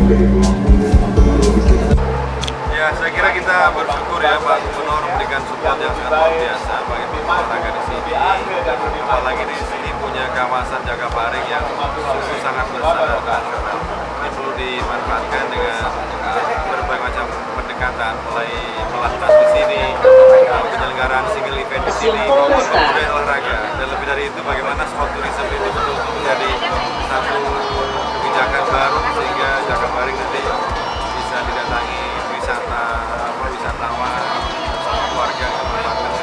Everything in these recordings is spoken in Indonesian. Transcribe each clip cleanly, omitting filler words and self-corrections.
Ya, saya kira kita bersyukur ya Pak Gubernur memberikan support yang sangat luar biasa bagi olahraga di sini. Apalagi di sini punya kawasan Jakabaring yang sungguh sangat besar dan nasional. Ini perlu dimanfaatkan dengan berbagai macam pendekatan, mulai pelatnas di sini, penyelenggaraan single event di sini, budaya olahraga, dan lebih dari itu bagaimana sport tourism itu betul-betul menjadi satu kebijakan baru sehingga Jakabaring nanti bisa didatangi wisatawan, warga yang memanfaatkan.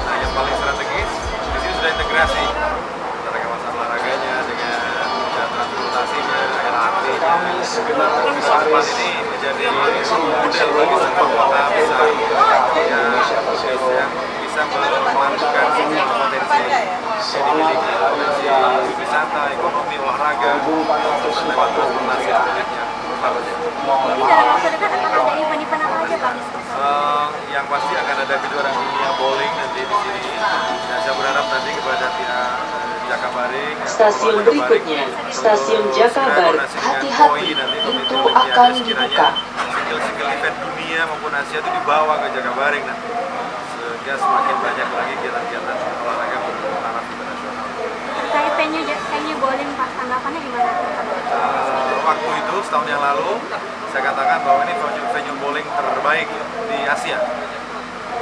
Nah, yang paling strategis di sini sudah integrasi antara kawasan olahraganya dengan transportasinya, LRT-nya. Tempat ini menjadi model bagi sebuah kota besar yang bisa memadukan semua potensi yang dimiliki, potensi wisata, ekonomi, olahraga, lewat transportasi yang bagus. Ini dalam waktu dekat akan ada event-event apa aja Pak? Yang pasti akan ada kejuaraan dunia bowling nanti di sini. Dan saya berharap nanti kepada pihak Jakabaring. Stasiun berikutnya, Stasiun Jakabaring. Hati-hati, pintu akan dibuka. Single event dunia maupun Asia itu dibawa ke Jakabaring nanti. Sehingga semakin banyak lagi kegiatan-kegiatan olahraga bertaraf internasional. Terkait venue bowling Pak, tanggapannya gimana? Waktu itu setahun yang lalu saya katakan bahwa ini venue bowling terbaik di Asia.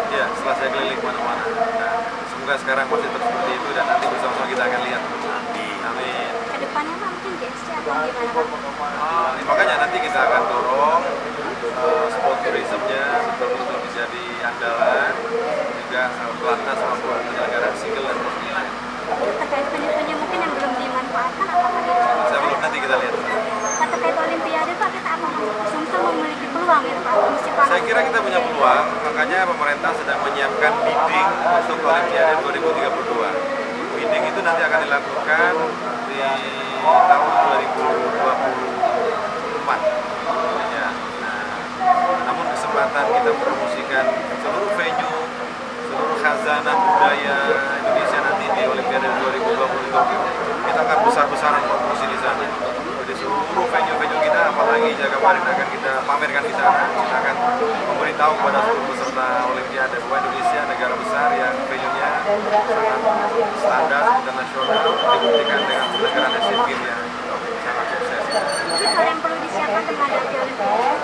Ya, setelah saya keliling mana-mana. Nah, semoga sekarang masih terus seperti itu dan nanti bersama-sama kita akan lihat. Amin. Kedepannya Pak mungkin GSC atau gimana Pak? Makanya nanti kita akan dorong sport tourismnya betul-betul menjadi andalan, juga pelatnas maupun penyelenggaraan single dan multi. Terkait venue-venue mungkin yang belum dimanfaatkan apakah di Saya belum, nanti kita lihat. terkait Olimpiade Pak, kita akan Sumsel memiliki peluang ya Pak musim panas. Saya kira kita punya peluang, makanya pemerintah sedang menyiapkan bidding untuk Olimpiade 2032. Bidding itu nanti akan dilakukan di tahun 2024. Ya. Nah, namun kesempatan kita mempromosikan seluruh venue, seluruh khazanah budaya Indonesia nanti di Olimpiade 2020 itu kita akan besar-besaran promosi di sana. Jadi seluruh venue-venue kita, apalagi Jakabaring akan kita pamerkan di sana. Kita akan memberitahu kepada seluruh peserta Olimpiade bahwa Indonesia negara besar yang venue-nya sangat standar internasional, dibuktikan dengan penyelenggaraan Asian Games yang sangat sukses. Mungkin hal yang perlu disiapkan menghadapi Olimpiade.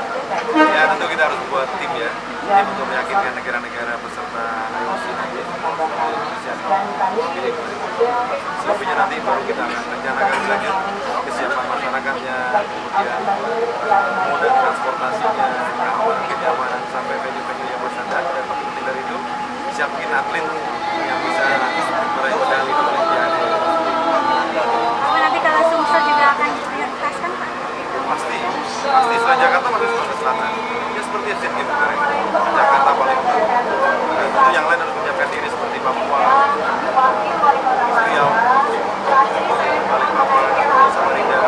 Ya tentu kita harus buat tim ya, tim untuk meyakinkan negara-negara peserta IOC nanti Indonesia. Selebihnya nanti baru kita akan rencanakan lebih lanjut kesiapan masyarakatnya, kemudian moda transportasinya, kenyamanan sampai venue-venue yang bersandar, dan lebih penting dari itu siapin atlet yang bisa meraih medali di Olimpiade. Nanti kalau Sumsel juga akan diprioritaskan Pak? Pasti selain Jakarta masih Sumatera Selatan. Ya seperti Asian Games kemarin, Jakarta paling utama. Dan tentu yang lain harus menyiapkan diri seperti Papua, Riau, Balikpapan, Samarinda,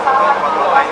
tempat-tempat lain